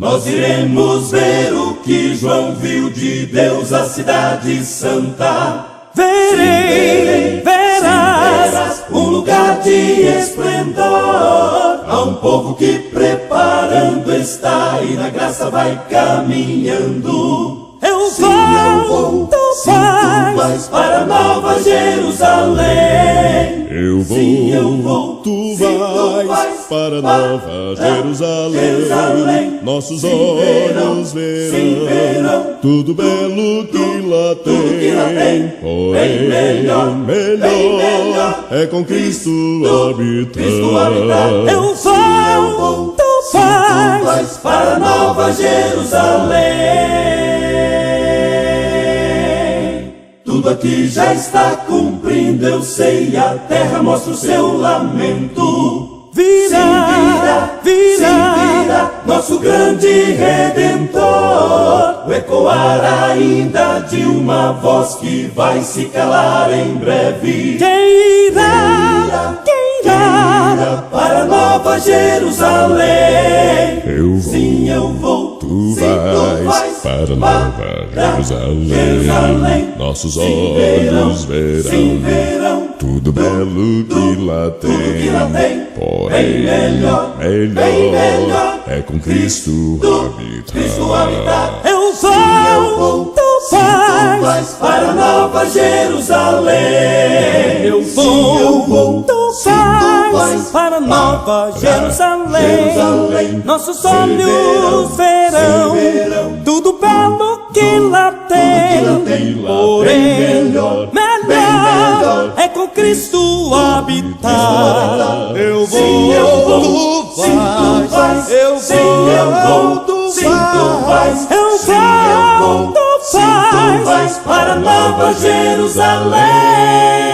Nós iremos ver o que João viu de Deus, a cidade santa. Verás um lugar de esplendor. Há um povo que preparando está e na graça vai caminhando. Eu vou, tu vais para Nova Jerusalém. Eu vou, tu vais para Nova Jerusalém. Nossos olhos verão tudo belo que lá tem. Porém, melhor é com Cristo habitar. Eu vou, tu vais para Nova Jerusalém. Tudo aqui já está cumprindo, eu sei, a terra mostra o seu lamento. Virá, nosso grande Redentor. O ecoar ainda de uma voz que vai se calar em breve. Quem irá para Nova Jerusalém? Sim, eu vou. Tu vais para Nova Jerusalém. Nossos olhos verão tudo belo que lá tem. Porém, melhor é com Cristo habitar. Eu vou, tu vais para Nova Jerusalém. Eu vou, tu vais para Nova Jerusalém. Nossos olhos verão tudo belo que lá tem. Porém, melhor é com Cristo habitar. Eu vou, tu vais. Eu vou, tu vais para Nova Jerusalém.